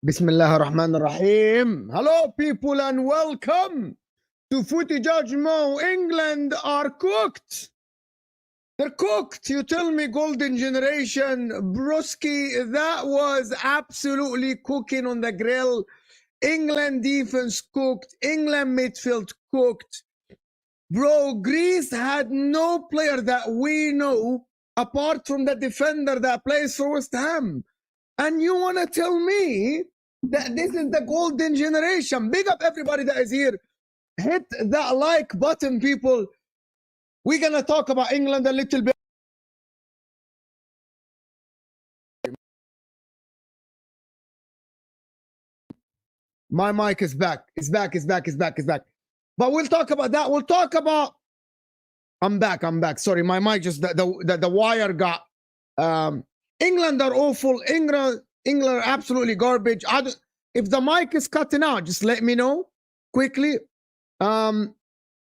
Bismillah ar-Rahman ar-Rahim. Hello people and welcome to Footy Judgment. England are cooked. They're cooked. You tell me golden generation. Broski, that was absolutely cooking on the grill. England defense cooked. England midfield cooked. Bro, Greece had no player that we know apart from the defender that plays for West Ham. And you want to tell me that this is the golden generation? Big up everybody that is here. Hit that like button, people. We're going to talk about England a little bit. My mic is back. It's back. But we'll talk about that. We'll talk about... I'm back. Sorry, my mic just... The wire got... England are awful. England are absolutely garbage. If the mic is cutting out, just let me know quickly. The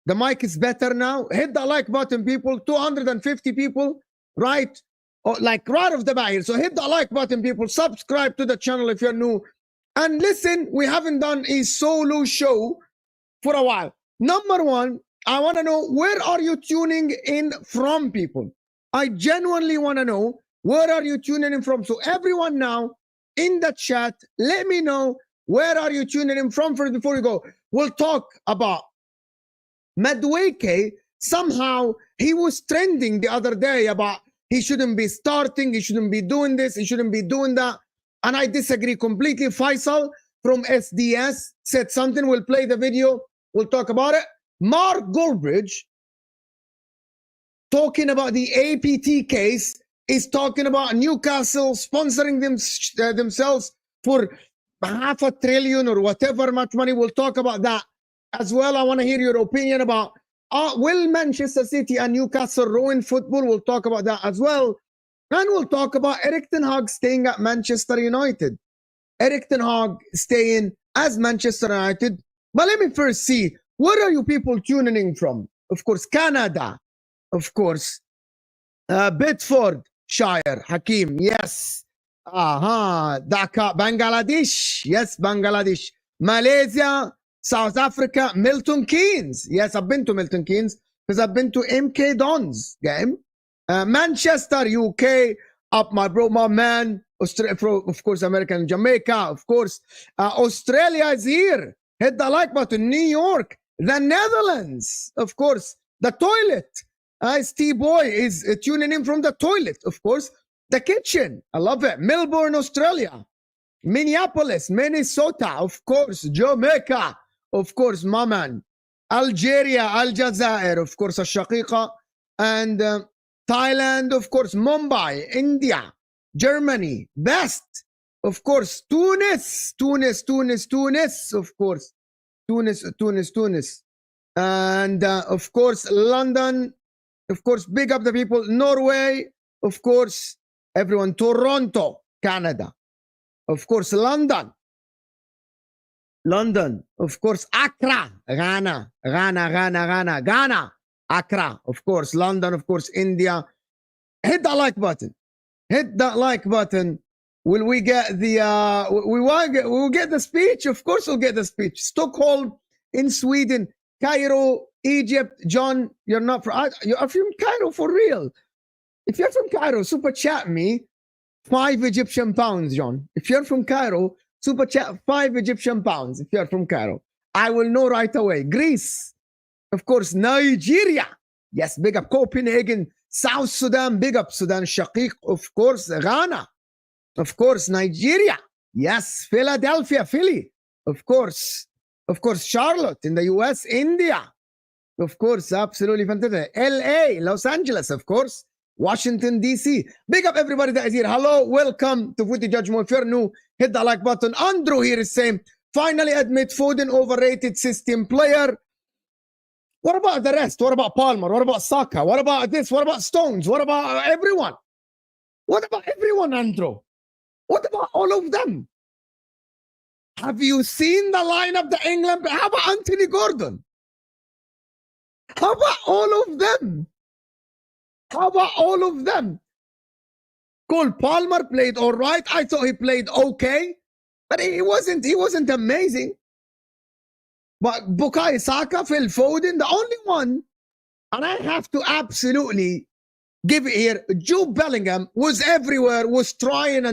mic is better now. Hit the like button, people. 250 people, right? Like right off the bat here. So hit the like button, people. Subscribe to the channel if you're new. And listen, we haven't done a solo show for a while. Number one, I want to know, where are you tuning in from, people? I genuinely want to know, where are you tuning in from? So everyone now in the chat, let me know, where are you tuning in from first before we go. We'll talk about Madueke. Somehow he was trending the other day about he shouldn't be starting, he shouldn't be doing this, he shouldn't be doing that. And I disagree completely. Faisal from SDS said something. We'll play the video. We'll talk about it. Mark Goldbridge, talking about the APT case, is talking about Newcastle sponsoring themselves for $500 billion or whatever much money. We'll talk about that. as well. I want to hear your opinion about will Manchester City and Newcastle ruin football? We'll talk about that as well. And we'll talk about Erik ten Hag staying at Manchester United. Erik ten Hag staying as Manchester United. But let me first see, where are you people tuning in from? Of course, Canada. Of course. Bedfordshire, Hakim, yes. Dhaka, Bangladesh, yes, Bangladesh. Malaysia, South Africa, Milton Keynes. Yes, I've been to Milton Keynes because I've been to MK Dons game. Manchester, UK, up my bro, my man. Australia, of course, American, Jamaica, of course. Australia is here. Hit the like button. New York, the Netherlands, of course. The toilet. Steve Boy is tuning in from the toilet, of course. The kitchen, I love it. Melbourne, Australia. Minneapolis, Minnesota, of course. Jamaica, of course, my man. Algeria, Aljazair, of course, الشقيقة. And Thailand, of course. Mumbai, India. Germany, best. Of course, Tunis, of course. Tunis. And of course, London. Of course, big up the people. Norway, of course, everyone. Toronto, Canada. Of course, London. Of course, Accra, Ghana. Accra, of course, London, of course, India. Hit that like button. Will we get the we'll get the speech? Of course we'll get the speech. Stockholm in Sweden, Cairo, Egypt. John, you're not from you're from Cairo for real. If you're from Cairo, super chat me 5 Egyptian pounds, John. If you're from Cairo, super chat 5 Egyptian pounds. If you're from Cairo, I will know right away. Greece, of course, Nigeria. Yes, big up Copenhagen, South Sudan, big up Sudan Shaqiq, of course, Ghana, of course, Nigeria. Yes, Philadelphia, Philly, of course, Charlotte in the US, India, of course, absolutely fantastic. LA, Los Angeles, of course, Washington, DC. Big up everybody that is here. Hello, welcome to Footy Judgment. If you're new, hit the like button. Andrew here is saying, finally admit Foden overrated system player. What about the rest? What about Palmer? What about Saka? What about this? What about Stones? What about everyone? What about everyone, Andrew? What about all of them? Have you seen the lineup, the England? How about Anthony Gordon? How about all of them? Cole Palmer played all right. I thought he played okay, but he wasn't amazing. But Bukayo Saka, Phil Foden, the only one, and I have to absolutely give it here, Jude Bellingham was everywhere, was trying.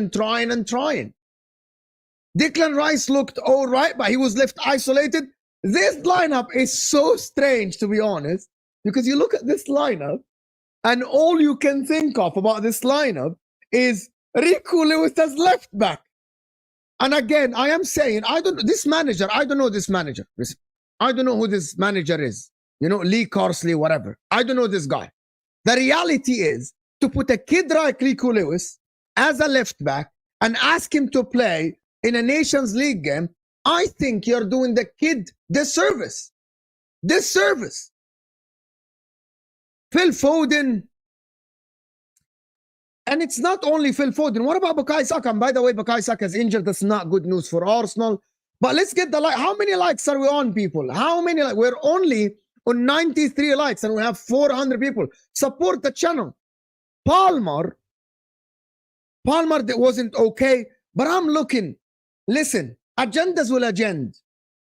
Declan Rice looked all right, but he was left isolated. This lineup is so strange, to be honest, because you look at this lineup, and all you can think of about this lineup is Rico Lewis as left back. And again, I am saying, I don't know this manager. I don't know this manager. I don't know who this manager is. You know, Lee Carsley, whatever. I don't know this guy. The reality is to put a kid like Rico Lewis as a left back and ask him to play in a Nations League game. I think you're doing the kid disservice. Phil Foden. And it's not only Phil Foden. What about Bukayo Saka? And by the way, Bukayo Saka is injured. That's not good news for Arsenal. But let's get the like. How many likes are we on, people? How many? We're only on 93 likes and we have 400 people. Support the channel. Palmer that wasn't okay. But I'm looking. Listen, agendas will agenda.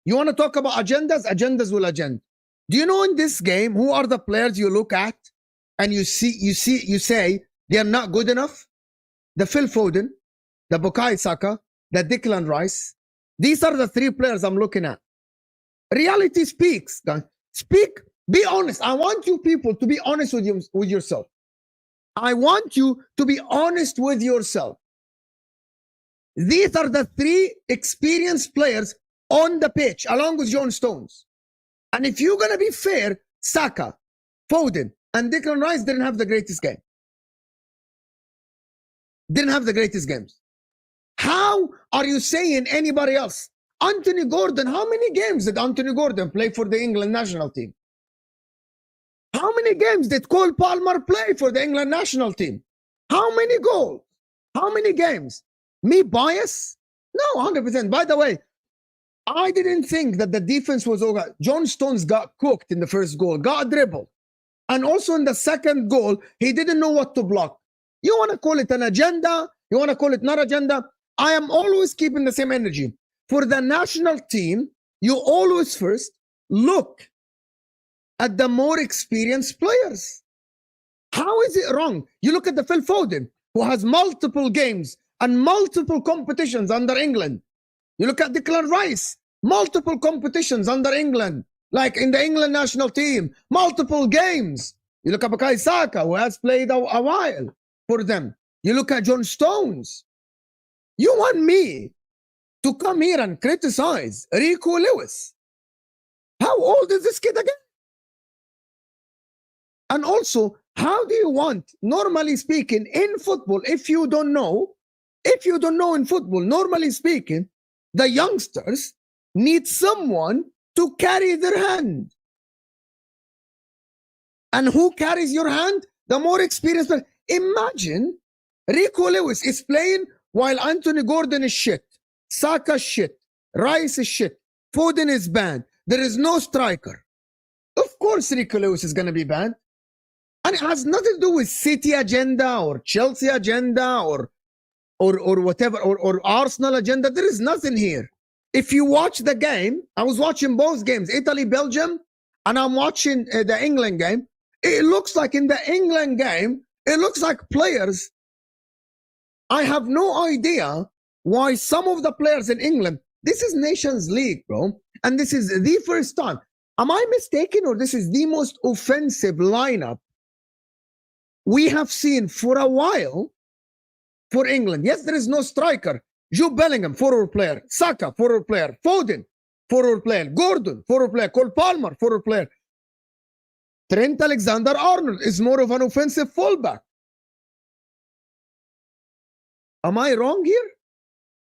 You want to talk about agendas? Agendas will agenda. Do you know in this game who are the players you look at and you say they are not good enough? The Phil Foden, the Bukayo Saka, the Declan Rice. These are the 3 players I'm looking at. Reality speaks, guys. Speak. Be honest. I want you people to be honest with yourself. I want you to be honest with yourself. These are the 3 experienced players on the pitch, along with John Stones. And if you're going to be fair, Saka, Foden, and Declan Rice didn't have the greatest game. Didn't have the greatest games. How are you saying anybody else? Anthony Gordon, how many games did Anthony Gordon play for the England national team? How many games did Cole Palmer play for the England national team? How many goals? How many games? Me bias? No, 100%. By the way, I didn't think that the defense was over. John Stones got cooked in the first goal, got dribbled. And also in the second goal, he didn't know what to block. You want to call it an agenda? You want to call it not agenda? I am always keeping the same energy. For the national team, you always first look at the more experienced players. How is it wrong? You look at the Phil Foden, who has multiple games and multiple competitions under England. You look at Declan Rice, multiple competitions under England, like in the England national team, multiple games. You look at Bukayo Saka, who has played a while for them. You look at John Stones. You want me to come here and criticize Rico Lewis? How old is this kid again? And also, how do you want, normally speaking, in football, if you don't know in football, normally speaking, the youngsters need someone to carry their hand. And who carries your hand? The more experienced person. Imagine Rico Lewis is playing while Anthony Gordon is shit, Saka shit, Rice is shit, Foden is banned. There is no striker. Of course Rico Lewis is going to be banned. And it has nothing to do with City agenda or Chelsea agenda or whatever, or Arsenal agenda. There is nothing here. If you watch the game, I was watching both games, Italy, Belgium, and I'm watching the England game. It looks like in the England game, it looks like players. I have no idea why some of the players in England, this is Nations League, bro, and this is the first time. Am I mistaken, or this is the most offensive lineup we have seen for a while for England? Yes, there is no striker. Jude Bellingham, forward player. Saka, forward player. Foden, forward player. Gordon, forward player. Cole Palmer, forward player. Trent Alexander-Arnold is more of an offensive fullback. Am I wrong here?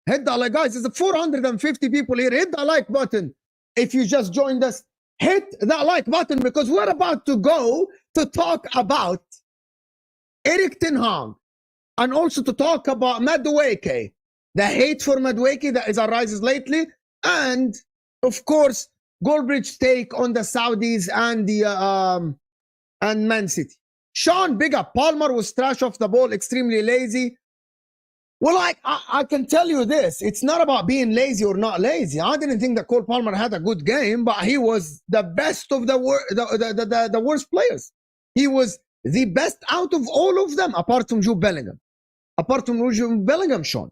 Hit the like, guys. There's 450 people here. Hit the like button. If you just joined us, hit that like button, because we're about to go to talk about Erik ten Hag, and also to talk about Madueke, the hate for Madueke that is arises lately, and of course Goldbridge's take on the Saudis and the and Man City. Sean, big up. Palmer was trash off the ball, extremely lazy. Well, I can tell you this: it's not about being lazy or not lazy. I didn't think that Cole Palmer had a good game, but he was the best of the worst players. He was the best out of all of them, apart from Jude Bellingham. Apart from Jude Bellingham, Sean.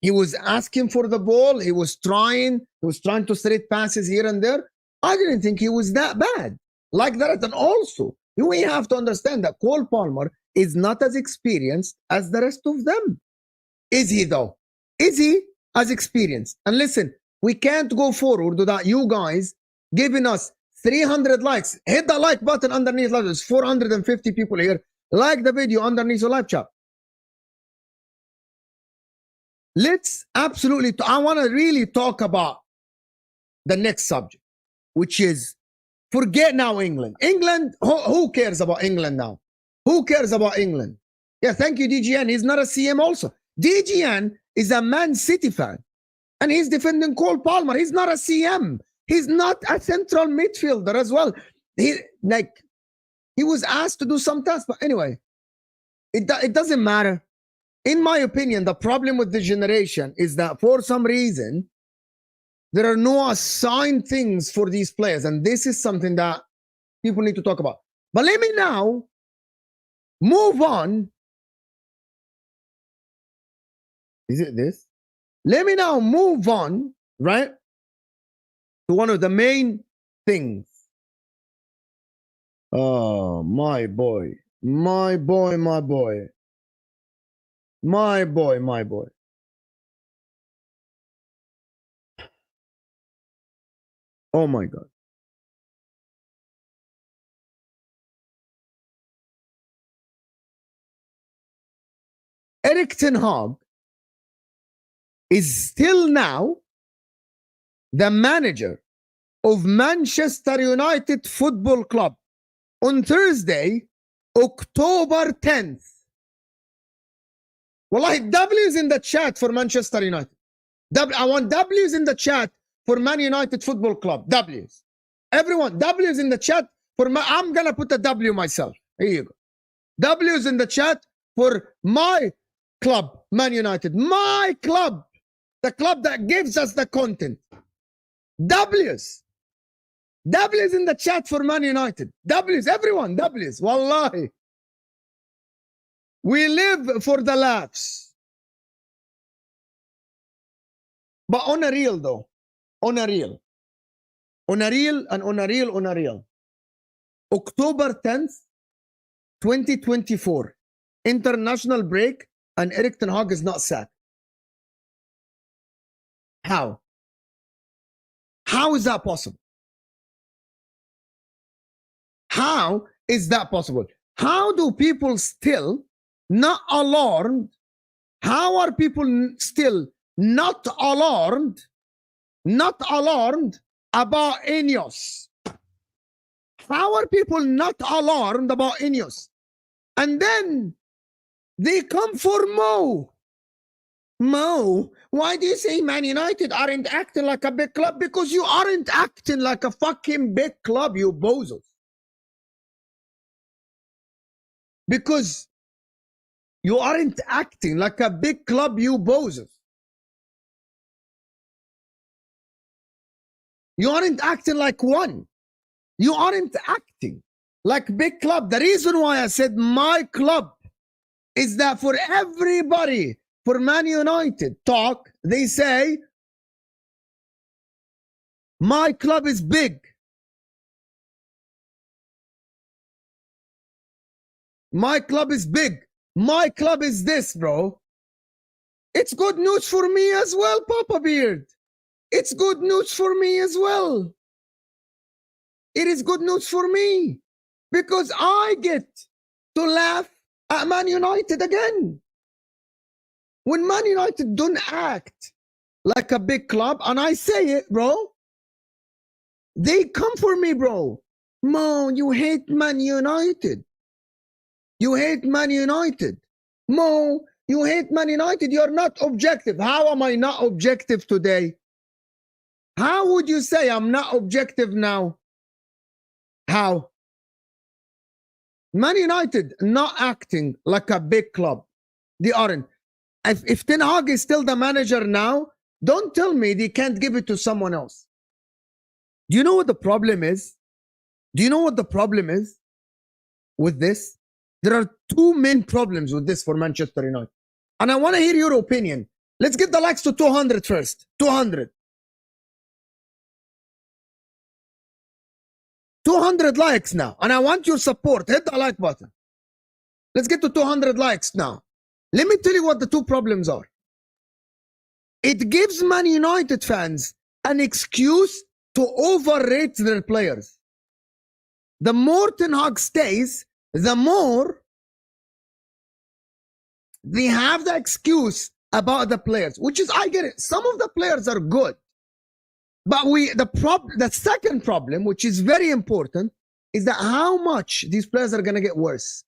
He was asking for the ball. He was trying to straight passes here and there. I didn't think he was that bad. Like that. And also, we have to understand that Cole Palmer is not as experienced as the rest of them. Is he, though? Is he as experienced? And listen, we can't go forward without you guys giving us 300 likes. Hit the like button underneath. There's 450 people here. Like the video underneath the live chat. Let's absolutely, I want to really talk about the next subject, which is, forget now England. England, who cares about England now? Who cares about England? Yeah, thank you, DGN. He's not a CM also. DGN is a Man City fan, and he's defending Cole Palmer. He's not a CM. He's not a central midfielder as well. He was asked to do some tasks, but anyway, it doesn't matter. In my opinion, the problem with the generation is that for some reason, there are no assigned things for these players. And this is something that people need to talk about. But let me now move on. Is it this? Let me now move on, right, to one of the main things. Oh, my boy. My boy, my boy. My boy, my boy. Oh my God. Erik ten Hag is still now the manager of Manchester United Football Club on Thursday, October 10th. Wallahi, W's in the chat for Manchester United. I want W's in the chat for Man United Football Club. W's. Everyone, W's in the chat for I'm going to put a W myself. Here you go. W's in the chat for my club, Man United. My club. The club that gives us the content. W's. W's in the chat for Man United. W's. Everyone, W's. Wallahi. We live for the laughs. But on a real though. On a real. On a real and on a real, on a real. October 10th, 2024. International break and Erik ten Hag is not sacked. How? How is that possible? How is that possible? How do people still not alarmed? How are people still not alarmed? Not alarmed about INEOS? How are people not alarmed about INEOS? And then they come for Mo. Mo, why do you say Man United aren't acting like a big club? Because you aren't acting like a fucking big club, you bozos. Because you aren't acting like a big club, you bozos. You aren't acting like one. You aren't acting like big club. The reason why I said my club is that for everybody, for Man United talk, they say, my club is big. My club is big. My club is this, bro. It's good news for me as well, Papa Beard. It's good news for me as well. It is good news for me because I get to laugh at Man United again. When Man United don't act like a big club, and I say it, bro, they come for me, bro. Mo, you hate Man United. You hate Man United. Mo, you hate Man United. You're not objective. How am I not objective today? How would you say I'm not objective now? How? Man United not acting like a big club. They aren't. If Ten Hag is still the manager now, don't tell me they can't give it to someone else. Do you know what the problem is? Do you know what the problem is with this? There are two main problems with this for Manchester United. And I want to hear your opinion. Let's get the likes to 200 first. 200. 200 likes now. And I want your support. Hit the like button. Let's get to 200 likes now. Let me tell you what the two problems are. It gives Man United fans an excuse to overrate their players. The more Ten Hag stays, the more they have the excuse about the players, which is, I get it. Some of the players are good. But the second problem, which is very important, is that how much these players are going to get worse.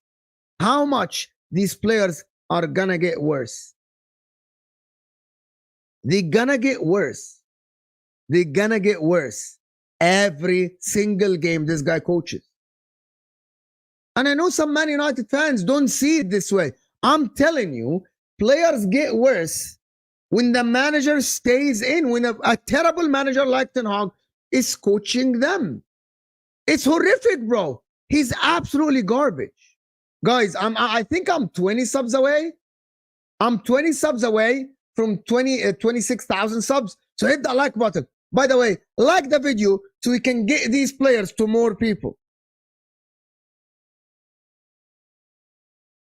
How much these players are going to get worse. They're going to get worse. They're going to get worse every single game this guy coaches. And I know some Man United fans don't see it this way. I'm telling you, players get worse when the manager stays in, when a terrible manager like Ten Hag is coaching them. It's horrific, bro. He's absolutely garbage. Guys, I think I'm 20 subs away. I'm 20 subs away from 26,000 subs. So hit that like button. By the way, like the video so we can get these players to more people.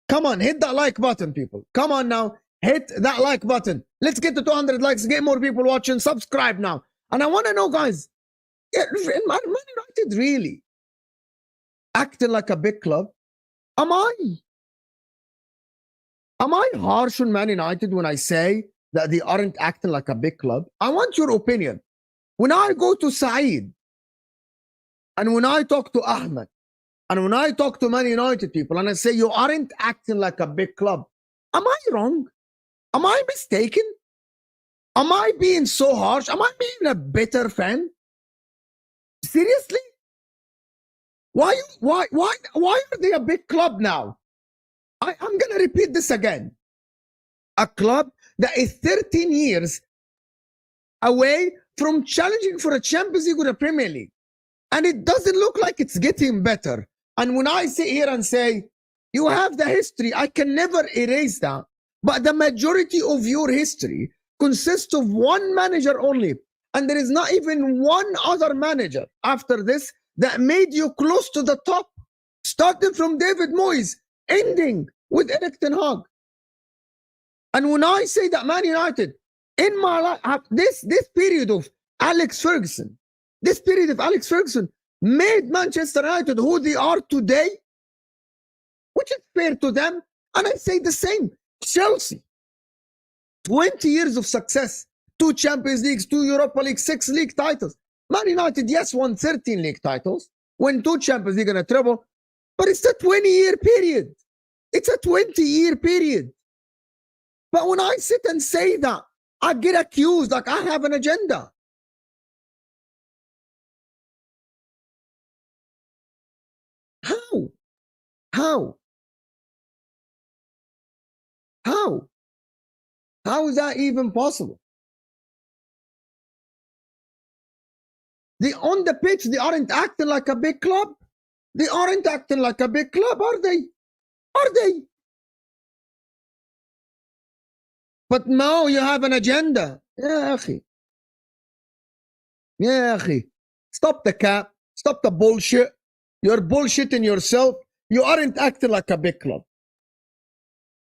Come on, hit that like button, people. Come on now, hit that like button. Let's get to 200 likes, get more people watching. Subscribe now. And I want to know, guys, Man United really acting like a big club? Am I harsh on Man United when I say that they aren't acting like a big club? I want your opinion. When I go to Saeed, and when I talk to Ahmed, and when I talk to Man United people, and I say, you aren't acting like a big club, am I wrong? Am I mistaken? Am I being so harsh? Am I being a bitter fan? Seriously? Why are they a big club now? I'm going to repeat this again. A club that is 13 years away from challenging for a Champions League or a Premier League. And it doesn't look like it's getting better. And when I sit here and say, you have the history, I can never erase that. But the majority of your history consists of one manager only. And there is not even one other manager after this that made you close to the top, starting from David Moyes, ending with Erik ten Hag. And when I say that Man United, in my life, this period of Alex Ferguson, made Manchester United who they are today, which is fair to them. And I say the same. Chelsea, 20 years of success, 2 Champions Leagues, 2 Europa League, 6 league titles. Man United, yes, won 13 league titles, won 2 Champions League and a treble, but it's a 20-year period. It's a 20-year period. But when I sit and say that, I get accused like I have an agenda. How? How? How? How is that even possible? They on the pitch, they aren't acting like a big club. They aren't acting like a big club, are they? Are they? But no, you have an agenda. Yeah, akhi. Yeah, akhi. Stop the cap. Stop the bullshit. You're bullshitting yourself. You aren't acting like a big club.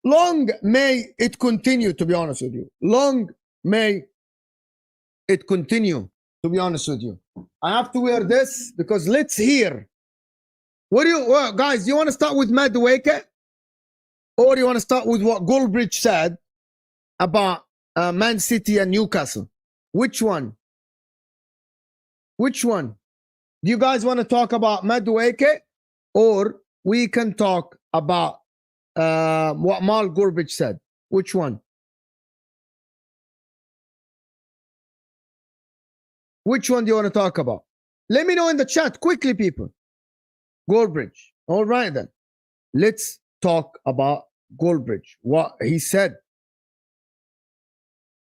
Long may it continue, to be honest with you. Long may it continue, to be honest with you. I have to wear this because let's hear. What do you, guys, do you want to start with Madueke? Or do you want to start with what Goldbridge said about Man City and Newcastle? Which one? Which one? Do you guys want to talk about Madueke? Or we can talk about what Mal Goldbridge said? Which one? Which one do you want to talk about? Let me know in the chat quickly, people. Goldbridge. All right, then. Let's talk about Goldbridge. What he said.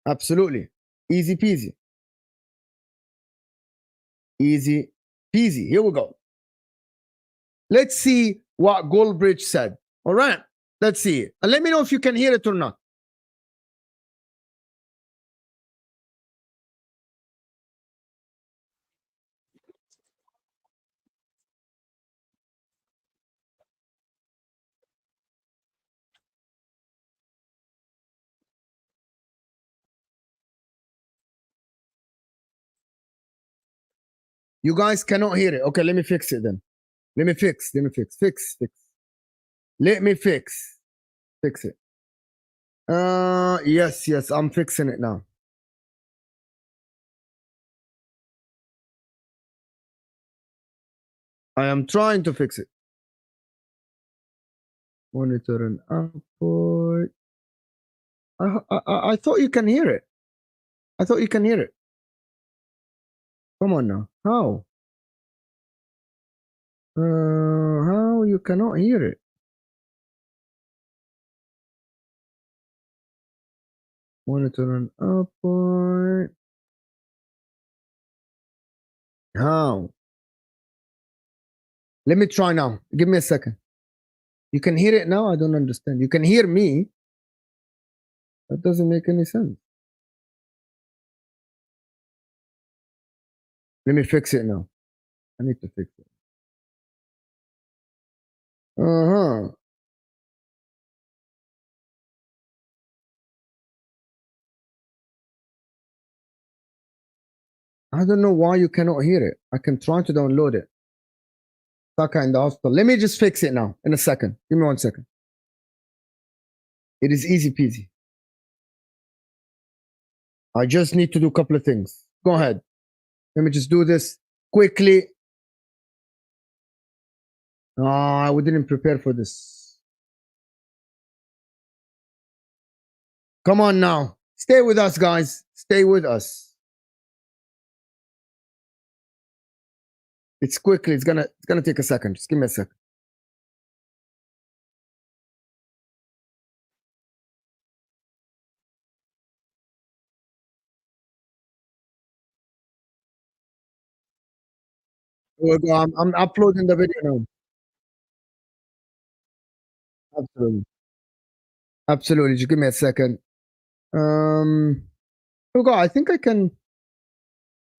Absolutely. Easy peasy. Easy peasy. Here we go. Let's see what Goldbridge said. All right. Let's see it. And let me know if you can hear it or not. You guys cannot hear it. Okay, let me fix it then. Let me fix. Let me fix it. Yes, I'm fixing it now. I am trying to fix it. Monitor and output. I thought you can hear it. I thought you can hear it. Come on now. How? How you cannot hear it? Monitor and output. How? Let me try now. Give me a second. You can hear it now? I don't understand. You can hear me? That doesn't make any sense. Let me fix it now. I need to fix it. I don't know why you cannot hear it. I can try to download it. Saka in the hospital. Let me just fix it now in a second. Give me 1 second. It is easy peasy. I just need to do a couple of things. Go ahead. Let me just do this quickly. I didn't prepare for this. Come on now. Stay with us, guys. Stay with us. It's quickly. It's gonna take a second. Just give me a sec. I'm uploading the video now. Absolutely. Absolutely. Just give me a second. I think I can.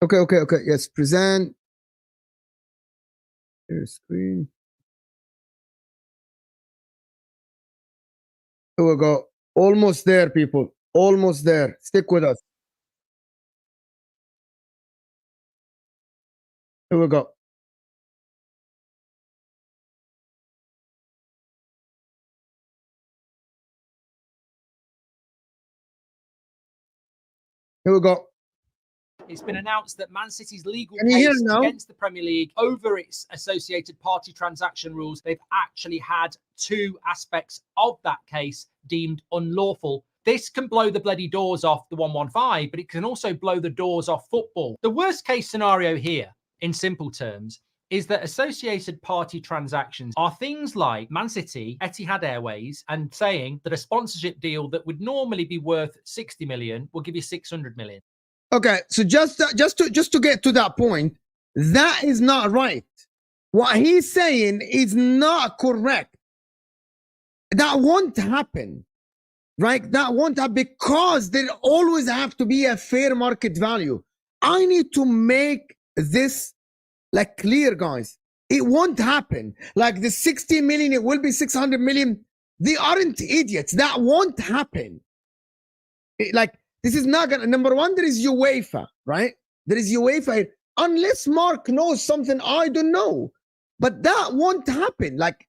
Okay. Yes, present. Here's screen. Here we go. Almost there, people. Almost there. Stick with us. Here we go. Here we go. It's been announced that Man City's legal case against the Premier League over its associated party transaction rules, they've actually had two aspects of that case deemed unlawful. This can blow the bloody doors off the 115, but it can also blow the doors off football. The worst case scenario here, in simple terms, is that associated party transactions are things like Man City, Etihad Airways, and saying that a sponsorship deal that would normally be worth 60 million will give you 600 million. Okay, so just to get to that point, that is not right. What he's saying is not correct. That won't happen, right? That won't happen because there always have to be a fair market value. I need to make this like clear, guys. It won't happen. Like the 60 million, it will be 600 million. They aren't idiots. That won't happen. This is not gonna. Number one, there is UEFA, right? There is UEFA. Unless Mark knows something I don't know, but that won't happen. Like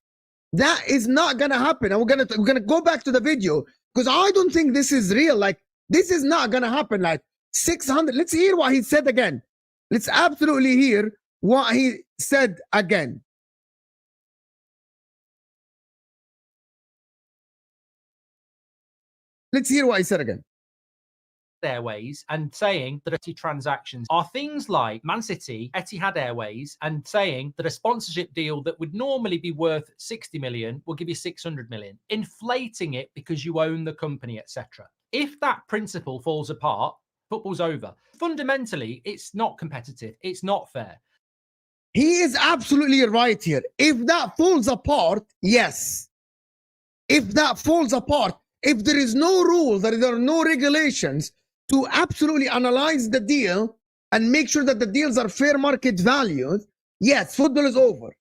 that is not gonna happen. And we're gonna go back to the video because I don't think this is real. Like this is not gonna happen. Like 600. Let's hear what he said again. Let's absolutely hear what he said again. Let's hear what he said again. Airways and saying that transactions are things like Man City, Etihad Airways, and saying that a sponsorship deal that would normally be worth 60 million will give you 600 million, inflating it because you own the company, etc. If that principle falls apart, football's over. Fundamentally, it's not competitive. It's not fair. He is absolutely right here. If that falls apart, yes. If that falls apart, if there is no rule, there are no regulations to absolutely analyze the deal and make sure that the deals are fair market values, yes, football is over.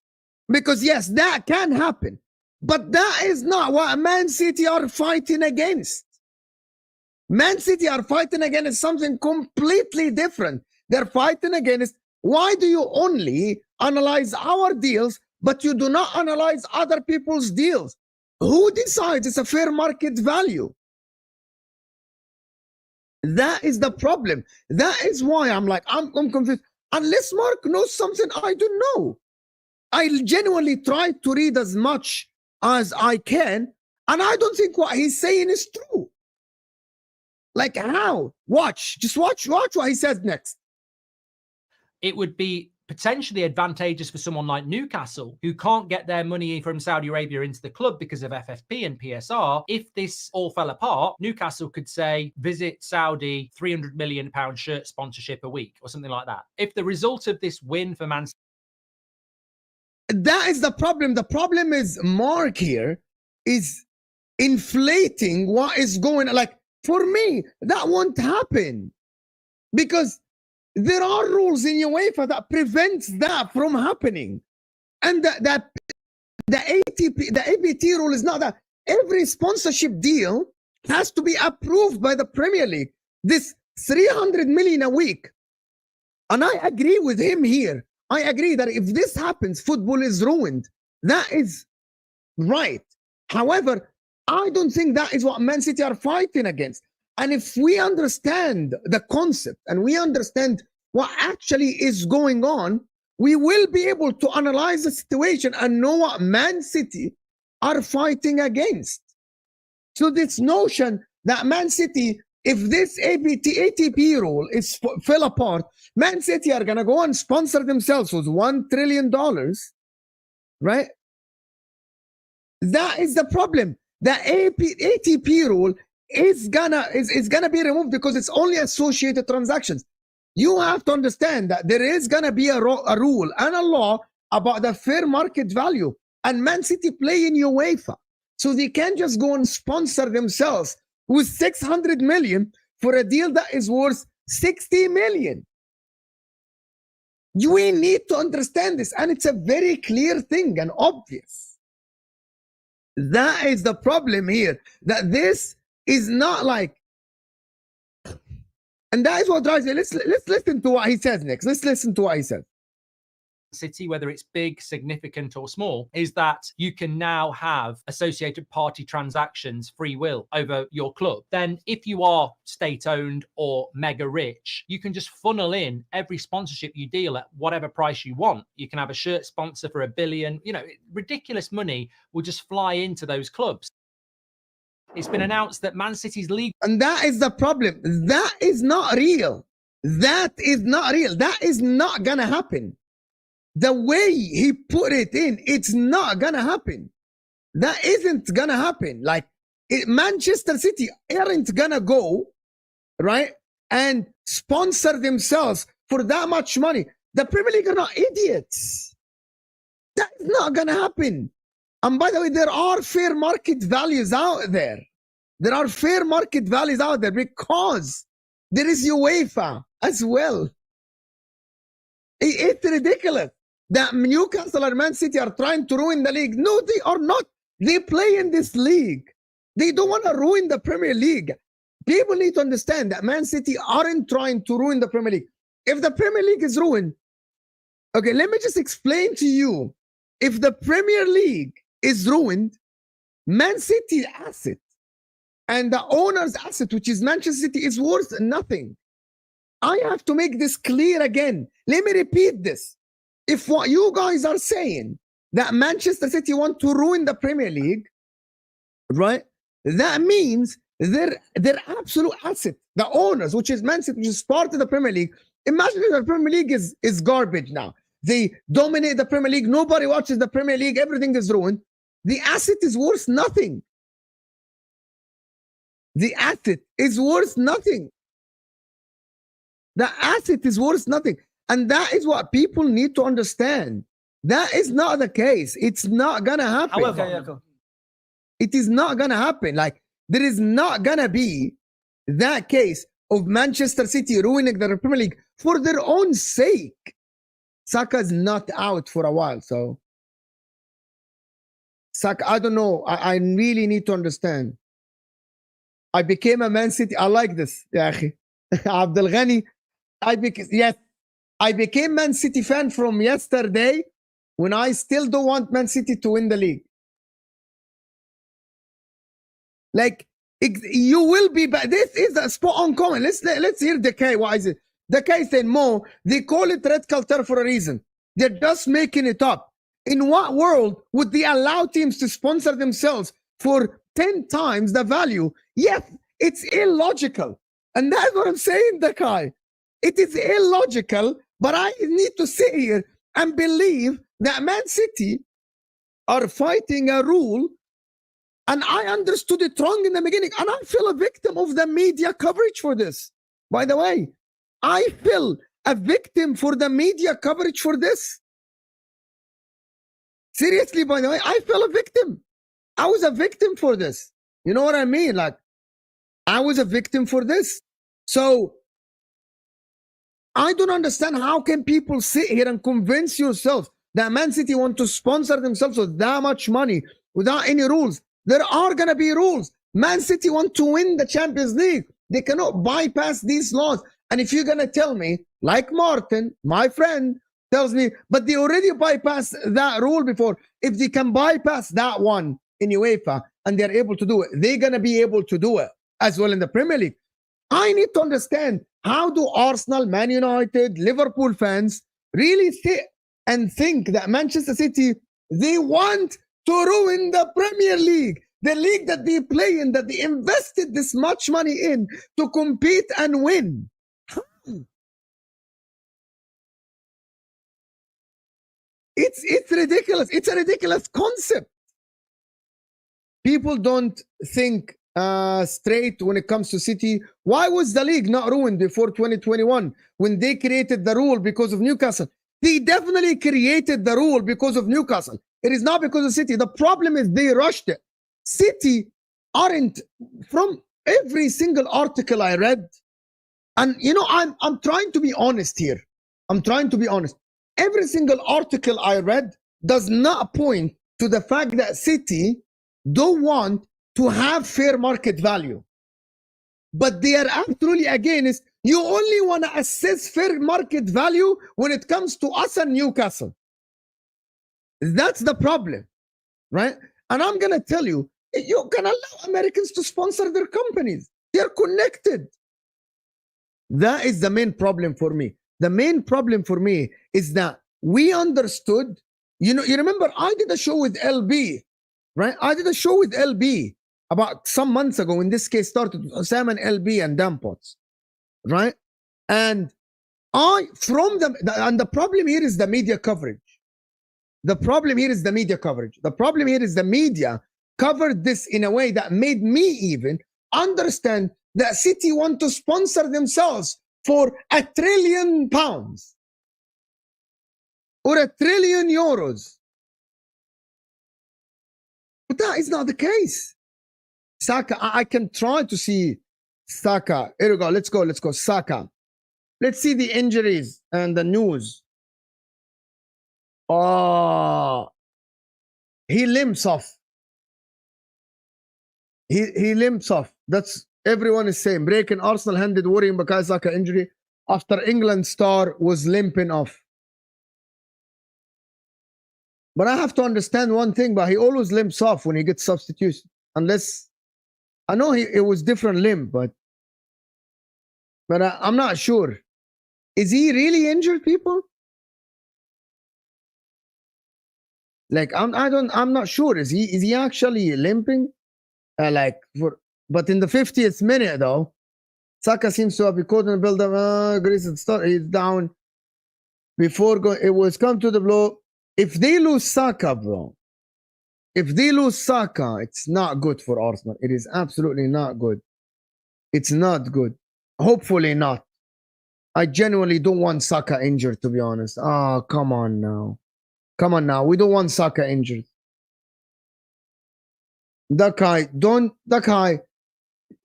Because yes, that can happen. But that is not what Man City are fighting against. Man City are fighting against something completely different. They're fighting against, why do you only analyze our deals, but you do not analyze other people's deals? Who decides it's a fair market value? That is the problem. That is why I'm confused. Unless Mark knows something I don't know. I genuinely try to read as much as I can, and I don't think what he's saying is true. Like how? Just watch what he says next. It would be potentially advantageous for someone like Newcastle, who can't get their money from Saudi Arabia into the club because of FFP and PSR. If this all fell apart, Newcastle could say, visit Saudi, £300 million shirt sponsorship a week or something like that. If the result of this win for Man City... That is the problem. The problem is Mark here is inflating what is going on. Like, for me, that won't happen because there are rules in UEFA that prevents that from happening. And the APT rule is not that. Every sponsorship deal has to be approved by the Premier League. This 300 million a week. And I agree with him here. I agree that if this happens, football is ruined. That is right. However, I don't think that is what Man City are fighting against. And if we understand the concept and we understand what actually is going on, we will be able to analyze the situation and know what Man City are fighting against. So this notion that Man City, if this ATP rule is fell apart, Man City are gonna go and sponsor themselves with $1 trillion, right? That is the problem. The ATP rule is gonna be removed because it's only associated transactions. You have to understand that there is gonna be a rule and a law about the fair market value, and Man City play in UEFA, so they can't just go and sponsor themselves with 600 million for a deal that is worth 60 million. We need to understand this, and it's a very clear thing and obvious. That is the problem here, that this is not like, and that is what drives it. Let's listen to what he says next. Let's listen to what he says. City, whether it's big, significant or small, is that you can now have associated party transactions, free will over your club. Then if you are state-owned or mega rich, you can just funnel in every sponsorship you deal at whatever price you want. You can have a shirt sponsor for $1 billion. You know, ridiculous money will just fly into those clubs. It's been announced that Man City's league... And that is the problem. That is not real. That is not real. That is not gonna happen. The way he put it in, it's not gonna happen. That isn't gonna happen. Like, Manchester City aren't gonna go, right, and sponsor themselves for that much money. The Premier League are not idiots. That's not gonna happen. And by the way, there are fair market values out there. There are fair market values out there because there is UEFA as well. It's ridiculous that Newcastle or Man City are trying to ruin the league. No, they are not. They play in this league. They don't want to ruin the Premier League. People need to understand that Man City aren't trying to ruin the Premier League. If the Premier League is ruined, okay, let me just explain to you. If the Premier League is ruined, Man City asset and the owner's asset, which is Manchester City, is worth nothing. I have to make this clear again. Let me repeat this. If what you guys are saying, that Manchester City want to ruin the Premier League, right? That means their absolute asset, the owners, which is Man City, which is part of the Premier League. Imagine if the Premier League is garbage now. They dominate the Premier League. Nobody watches the Premier League. Everything is ruined. The asset is worth nothing. The asset is worth nothing. The asset is worth nothing. And that is what people need to understand. That is not the case. It's not going to happen. However, it is not going to happen. Like, there is not going to be that case of Manchester City ruining the Premier League for their own sake. Saka's not out for a while, so Saka, I don't know. I really need to understand. I became a Man City. I like this. يا أخي. Abdul Ghani. Yes, I became Man City fan from yesterday when I still don't want Man City to win the league. Like, you will be back. This is a spot on comment. Let's hear Decay. Why is it? Decay said, Mo, they call it red culture for a reason. They're just making it up. In what world would they allow teams to sponsor themselves for 10 times the value? Yes, it's illogical. And that's what I'm saying, Decay. It is illogical, but I need to sit here and believe that Man City are fighting a rule, and I understood it wrong in the beginning, and I feel a victim of the media coverage for this. By the way, I feel a victim for the media coverage for this. Seriously, by the way, I feel a victim. I was a victim for this. You know what I mean? Like, I was a victim for this. So I don't understand how can people sit here and convince yourself that Man City want to sponsor themselves with that much money without any rules. There are going to be rules. Man City want to win the Champions League. They cannot bypass these laws. And if you're going to tell me, like Martin, my friend, tells me, but they already bypassed that rule before. If they can bypass that one in UEFA and they're able to do it, they're going to be able to do it as well in the Premier League. I need to understand How do Arsenal, Man United, Liverpool fans really sit and think that Manchester City, they want to ruin the Premier League, the league that they play in, that they invested this much money in to compete and win? It's ridiculous. It's a ridiculous concept. People don't think straight when it comes to City. Why was the league not ruined before 2021 when they created the rule because of Newcastle? They definitely created the rule because of Newcastle. It is not because of City. The problem is they rushed it. City aren't, from every single article I read, and you know, I'm trying to be honest here. I'm trying to be honest. Every single article I read does not point to the fact that City don't want to have fair market value. But they are absolutely against. You only want to assess fair market value when it comes to us and Newcastle. That's the problem, right? And I'm going to tell you, you can allow Americans to sponsor their companies. They're connected. That is the main problem for me. The main problem for me is that we understood, you know, you remember I did a show with LB, right? I did a show with LB about some months ago when this case started, HUSAM and LB and Dampots, right? And the problem here is the media coverage. The problem here is the media coverage. The problem here is the media covered this in a way that made me even understand that City want to sponsor themselves for £1 trillion or €1 trillion. But that is not the case. Saka, I can try to see Saka. Here we go. Let's go. Saka. Let's see the injuries and the news. Oh, he limps off. He limps off. That's everyone is saying. Breaking Arsenal handed worrying Bukayo Saka injury after England star was limping off. But I have to understand one thing, but he always limps off when he gets substitution. Unless, I know it was different limp, but I'm not sure. Is he really injured, people? Like, I'm not sure. Is he actually limping? But in the 50th minute though, Saka seems to have been caught in the build-up. He's down before going. It was come to the blow. If they lose Saka, bro, it's not good for Arsenal. It is absolutely not good. It's not good. Hopefully not. I genuinely don't want Saka injured, to be honest. Oh, come on now. Come on now. We don't want Saka injured. That guy,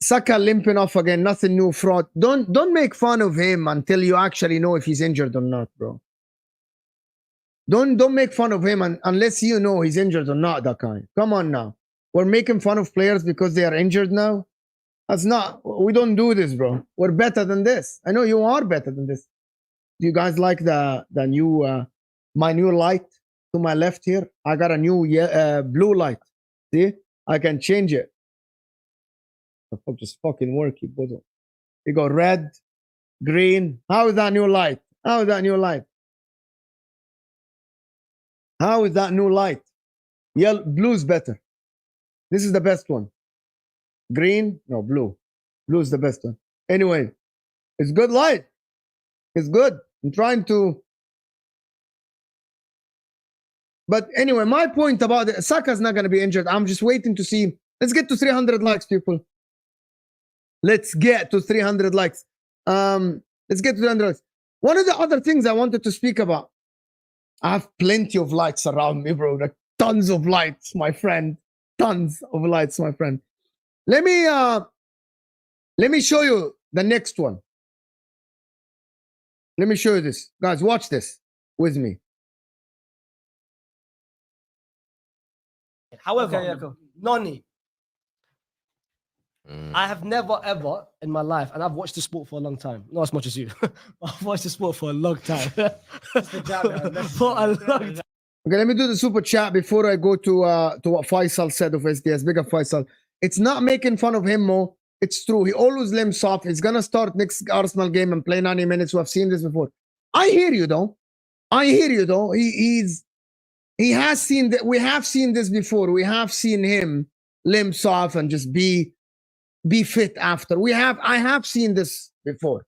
Saka limping off again, nothing new, fraud. Don't make fun of him until you actually know if he's injured or not, bro. Don't make fun of him unless you know he's injured or not, that guy. Come on now. We're making fun of players because they are injured now. That's not, we don't do this, bro. We're better than this. I know you are better than this. Do you guys like the new, my new light to my left here? I got a new blue light. See? I can change it. Just fucking working. You go red, green. How is that new light? How is that new light? How is that new light? Yellow, blue's better. This is the best one. Green, no, blue. Blue is the best one. Anyway, it's good light. It's good. I'm trying to. But anyway, my point about it, Saka's not going to be injured. I'm just waiting to see. Let's get to 300 likes, people. Let's get to 300 likes. Let's get to 300 likes. One of the other things I wanted to speak about. I have plenty of lights around me, bro. Like tons of lights, my friend. Tons of lights, my friend. Let me show you the next one. Let me show you this. Guys, watch this with me. However, Noni, I have never ever in my life, and I've watched the sport for a long time, not as much as you, but I've watched the sport for a long time. For a long time. Okay, let me do the super chat before I go to what Faisal said of SDS. Big up Faisal. It's not making fun of him, Mo. It's true. He always limps off. He's gonna start next Arsenal game and play 90 minutes. We have seen this before. I hear you though. He has seen that. We have seen this before. We have seen him limps off and just be fit after. I have seen this before.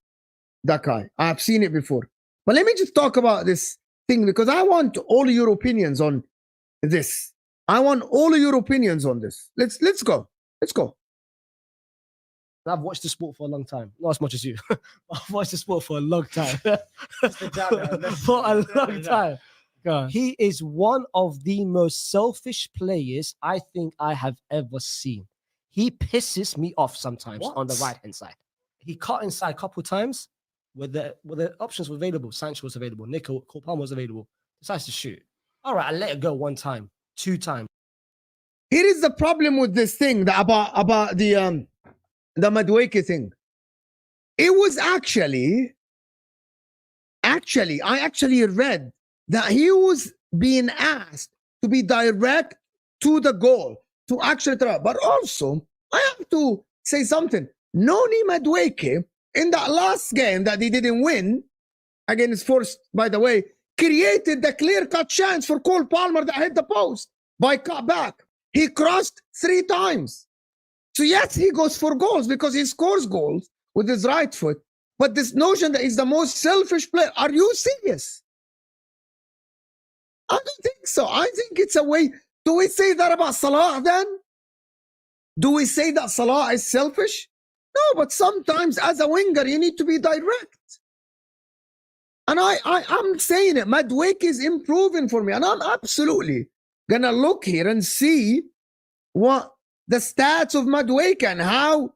That guy. I have seen it before. But let me just talk about this thing because I want all your opinions on this. I want all of your opinions on this. Let's go. Let's go. I've watched the sport for a long time. Not as much as you. I've watched the sport for a long time. For a long time. He is one of the most selfish players I think I have ever seen. He pisses me off sometimes on the right-hand side. He cut inside a couple of times where the options were available. Sancho was available. Cole Palmer was available. Decides to shoot. All right, I let it go 1 time, 2 times. Here is the problem with this thing about the Madueke thing. It was actually I actually read that he was being asked to be direct to the goal to actually try. But also, I have to say something. Noni Madueke, in that last game that he didn't win, against Forest, by the way, created the clear-cut chance for Cole Palmer that hit the post by cutback. He crossed 3 times. So yes, he goes for goals because he scores goals with his right foot. But this notion that he's the most selfish player, are you serious? I don't think so. I think it's a way. Do we say that about Salah then? Do we say that Salah is selfish? No, but sometimes as a winger, you need to be direct. And I'm saying it. Madueke is improving for me. And I'm absolutely going to look here and see what the stats of Madueke and how.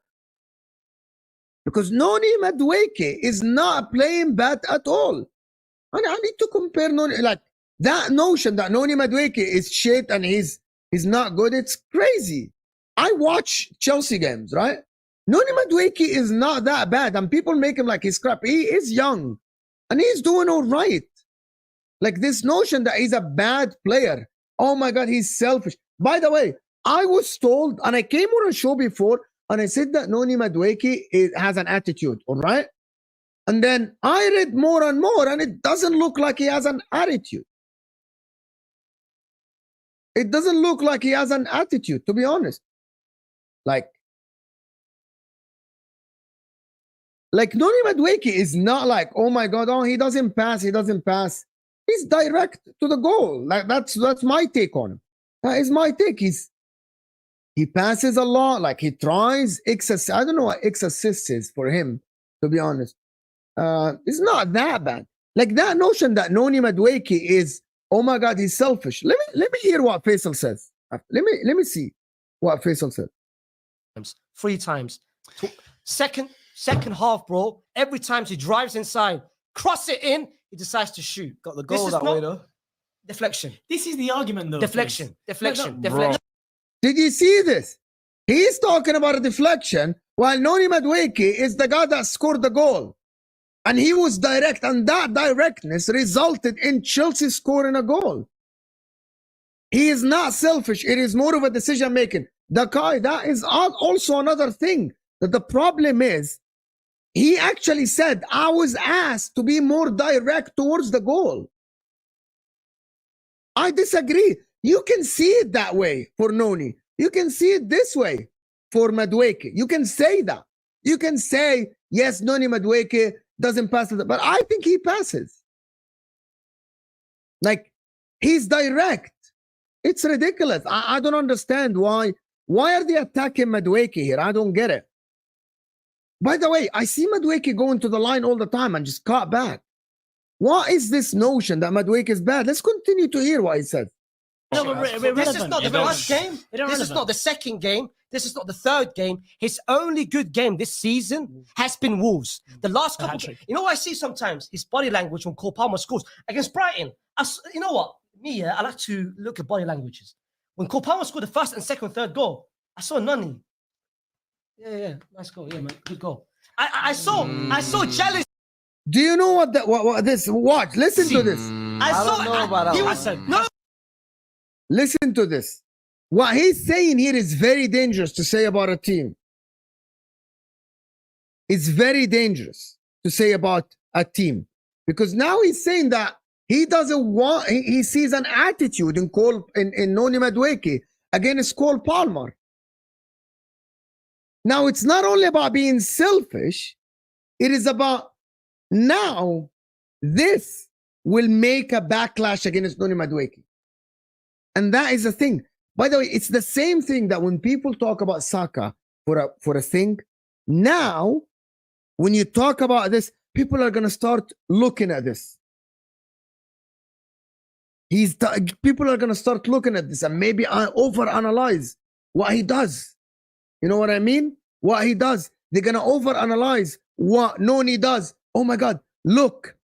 Because Noni Madueke is not playing bad at all. And I need to compare Noni. Like, that notion that Noni Madueke is shit and he's not good, it's crazy. I watch Chelsea games, right? Noni Madueke is not that bad, and people make him like he's crap. He is young, and he's doing all right. Like this notion that he's a bad player. Oh my God, he's selfish. By the way, I was told, and I came on a show before, and I said that Noni Madueke has an attitude, all right? And then I read more and more, and it doesn't look like he has an attitude. It doesn't look like he has an attitude, to be honest. Like Noni Madueke is not like, oh my God, oh, he doesn't pass. He's direct to the goal. Like that's my take on him. That is my take. He passes a lot. Like he tries. I don't know what X assists is for him, to be honest. It's not that bad. Like that notion that Noni Madueke is, oh my God, he's selfish. Let me hear what Faisal says. Let me see what Faisal said. 3 times. Second half, bro. Every time he drives inside, cross it in, he decides to shoot. Got the goal that way, though. Deflection. This is the argument, though. Deflection. Deflection. Did you see this? He's talking about a deflection while Noni Madueke is the guy that scored the goal. And he was direct, and that directness resulted in Chelsea scoring a goal. He is not selfish. It is more of a decision-making. The guy, that is also another thing. That the problem is, he actually said, I was asked to be more direct towards the goal. I disagree. You can see it that way for Noni. You can see it this way for Madueke. You can say that. You can say, yes, Noni Madueke doesn't pass it, but I think he passes. Like, he's direct. It's ridiculous. I don't understand why. Why are they attacking Madueke here? I don't get it. By the way, I see Madueke going to the line all the time and just cut back. What is this notion that Madueke is bad? Let's continue to hear what he says. No, but this is not the first game. This is not the second game. This is not the third game. His only good game this season has been Wolves. The last couple, you know what I see sometimes? His body language when Cole Palmer scores against Brighton. You know what? Me, I like to look at body languages. When Cole Palmer scored the first and second, third goal, I saw Noni. Yeah, nice goal. Yeah, man, good goal. I saw jealous. Do you know what this? Watch. Listen to this. I don't know about that. No. Listen to this. What he's saying here is very dangerous to say about a team. is very dangerous to say about a team, because now he's saying that he doesn't want, he sees an attitude in Noni Madueke against Cole Palmer. Now, it's not only about being selfish, it is about now this will make a backlash against Noni Madueke. And that is the thing. By the way, it's the same thing that when people talk about Saka for a thing, now, when you talk about this, people are going to start looking at this. People are going to start looking at this and maybe overanalyze what he does. You know what I mean? What he does. They're going to overanalyze what Noni does. Oh my God, look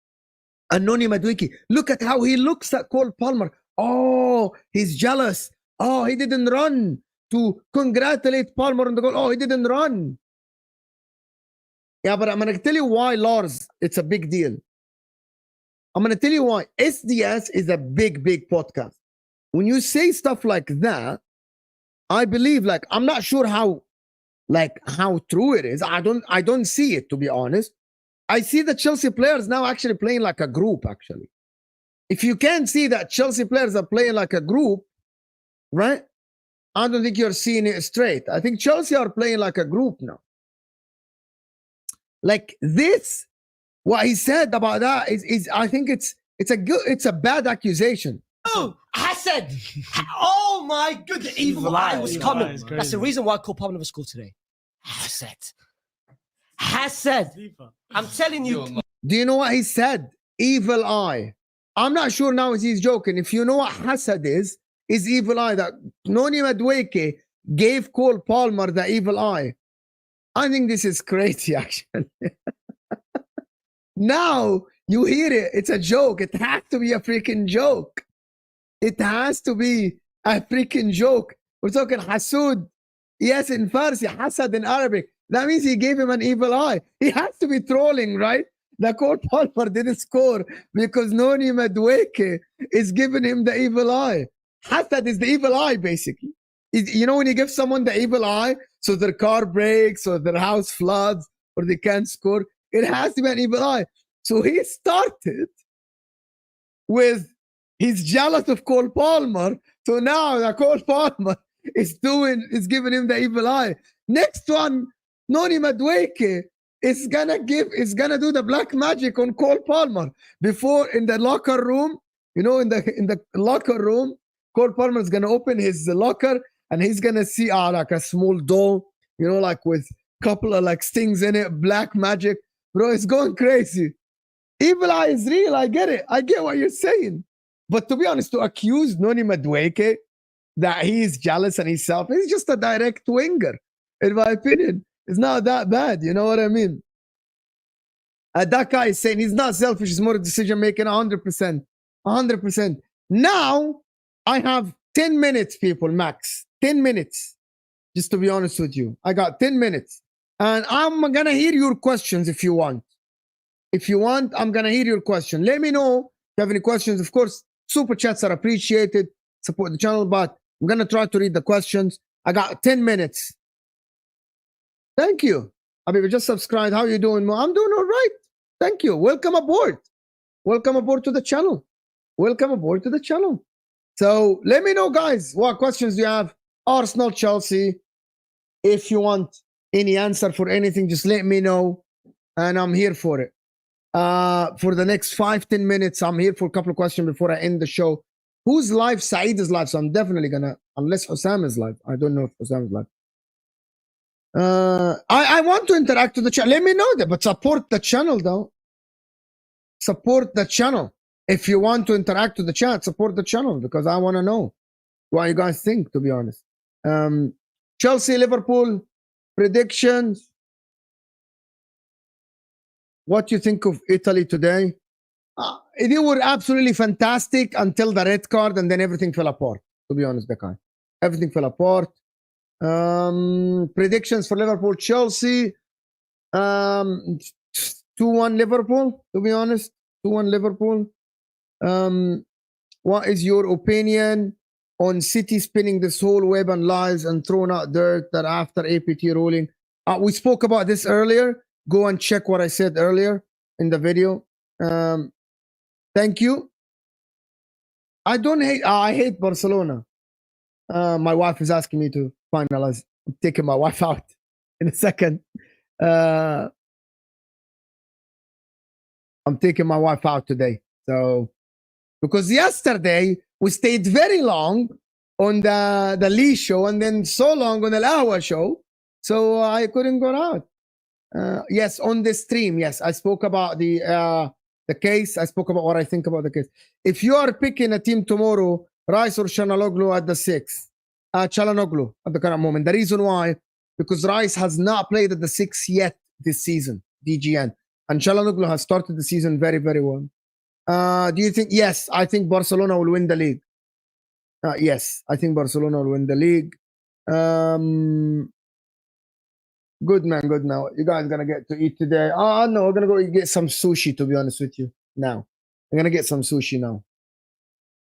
at Noni Madueke. Look at how he looks at Cole Palmer. Oh, he's jealous. Oh, he didn't run to congratulate Palmer on the goal. Oh, he didn't run. Yeah, but I'm going to tell you why, Lars, it's a big deal. I'm going to tell you why. SDS is a big, big podcast. When you say stuff like that, I believe, like, I'm not sure how true it is. I don't see it, to be honest. I see the Chelsea players now actually playing like a group, actually. If you can't see that Chelsea players are playing like a group, right? I don't think you're seeing it straight. I think Chelsea are playing like a group now. Like this, what he said about that is I think it's a bad accusation. Oh, Hassan! Oh my goodness, the evil eye was coming. That's the reason why Cole Palmer never scored today. Hassan, I'm telling you. Do you know what he said? Evil eye. I'm not sure now if he's joking. If you know what Hassan is evil eye. That Noni Madueke gave Cole Palmer the evil eye. I think this is crazy, actually. Now you hear it. It's a joke. It has to be a freaking joke. It has to be a freaking joke. We're talking Hasud. Yes, in Farsi, Hasad in Arabic. That means he gave him an evil eye. He has to be trolling, right? The Cole Palmer didn't score because Noni Madueke is giving him the evil eye. Hasad is the evil eye, basically. You know when you give someone the evil eye, so their car breaks or their house floods or they can't score, it has to be an evil eye. So he started with he's jealous of Cole Palmer. So now the Cole Palmer is giving him the evil eye. Next one, Noni Madueke is gonna do the black magic on Cole Palmer. Before in the locker room, you know, in the locker room, Cole Palmer is gonna open his locker and he's gonna see like a small doll, you know, like with a couple of like stings in it, black magic. Bro, it's going crazy. Evil eye is real. I get it. I get what you're saying. But to be honest, to accuse Noni Madueke that he's jealous and he's selfish, he's just a direct winger, in my opinion. It's not that bad. You know what I mean? That guy is saying he's not selfish. He's more decision making. 100%. 100%. Now, I have 10 minutes, people, max. 10 minutes. Just to be honest with you. I got 10 minutes. And I'm going to hear your questions if you want. If you want, I'm going to hear your question. Let me know if you have any questions. Of course, super chats are appreciated. Support the channel, but I'm going to try to read the questions. I got 10 minutes. Thank you. Habib, just subscribed. How are you doing? I'm doing all right. Thank you. Welcome aboard. Welcome aboard to the channel. Welcome aboard to the channel. So let me know, guys, what questions do you have? Arsenal, Chelsea. If you want any answer for anything, just let me know. And I'm here for it. For the next 5-10 minutes, I'm here for a couple of questions before I end the show. Who's live? Saeed is live, so I'm definitely gonna, unless HUSAM is live. I don't know if HUSAM is live. I want to interact with the channel. Let me know that, but support the channel though. Support the channel. If you want to interact with the chat, support the channel because I want to know what you guys think, to be honest. Chelsea, Liverpool, predictions. What do you think of Italy today? They were absolutely fantastic until the red card, and then everything fell apart, to be honest, Bekai. Everything fell apart. Predictions for Liverpool, Chelsea. 2-1 Liverpool, to be honest. 2-1 Liverpool. What is your opinion on City spinning this whole web and lies and throwing out dirt that after APT ruling? We spoke about this earlier. go and check what I said earlier in the video. Thank you. I don't hate. I hate Barcelona. My wife is asking me to finalize. I'm taking my wife out in a second. I'm taking my wife out today. So, because yesterday we stayed very long on the Lee show and then so long on the 𝐒𝐤𝐿 show, so I couldn't go out. Yes, on the stream. Yes, I spoke about the case. I spoke about what I think about the case. If you are picking a team tomorrow, Rice or Çalhanoğlu at the 6, Çalhanoğlu at the current moment. The reason why, because Rice has not played at the 6 yet this season, DGN, and Çalhanoğlu has started the season very, very well. Do you think? Yes, I think Barcelona will win the league. Yes, I think Barcelona will win the league. Good man, good man. You guys gonna get to eat today? Oh no, we're gonna go get some sushi. To be honest with you, now I'm gonna get some sushi now.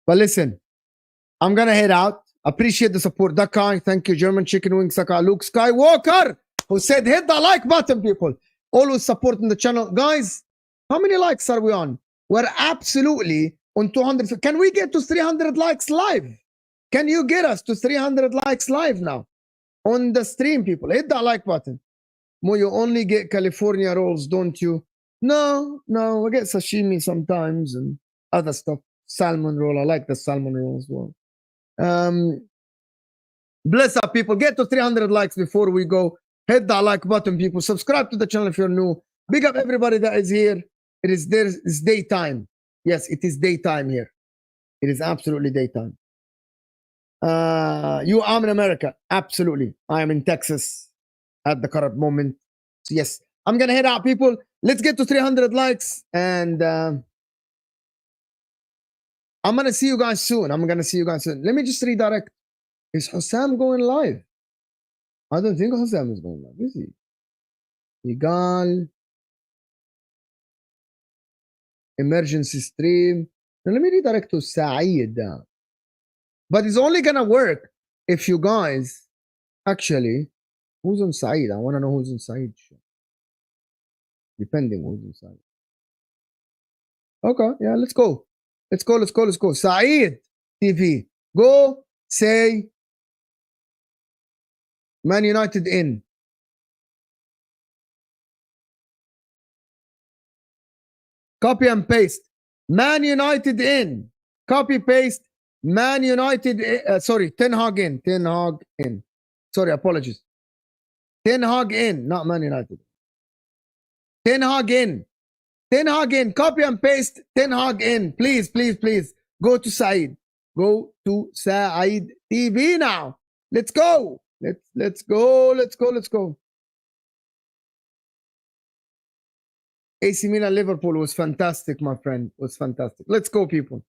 But listen, I'm gonna head out. Appreciate the support. Dakai, thank you. German Chicken Wing, Saka, Luke Skywalker, who said hit the like button, people. Always supporting the channel. Guys, how many likes are we on? We're absolutely on 200. Can we get to 300 likes live? Can you get us to 300 likes live now? On the stream, people. Hit that like button. Mo, you only get California rolls, don't you? No, I get sashimi sometimes and other stuff. Salmon roll. I like the salmon roll as well. Bless up, people. Get to 300 likes before we go. Hit that like button, people. Subscribe to the channel if you're new. Big up everybody that is here. It is there. It's daytime. Yes, it is daytime here. It is absolutely daytime. I'm in America. Absolutely. I am in Texas at the current moment. So yes, I'm gonna head out, people. Let's get to 300 likes, and I'm gonna see you guys soon. Let me just redirect. Is HUSAM going live? I don't think HUSAM is going live, is he? 𝐒𝐤𝐿 emergency stream. Now let me redirect to 𝐒𝐤𝐿. But it's only gonna work if you guys actually. Who's on 𝐒𝐤𝐿? I want to know who's on 𝐒𝐤𝐿. Depending who's on 𝐒𝐤𝐿. Okay, yeah, let's go. Let's go. 𝐒𝐤𝐿 TV. Go say Man United in. Copy and paste. Man United in. Copy paste. Man United. Sorry, Ten Hag in. Sorry, apologies. Ten Hag in, not Man United. Ten Hag in. Copy and paste. Ten Hag in. Please. Go to 𝐒𝐤𝐿. Go to 𝐒𝐤𝐿 TV now. Let's go. Let's go. AC Milan Liverpool was fantastic, my friend. Was fantastic. Let's go, people.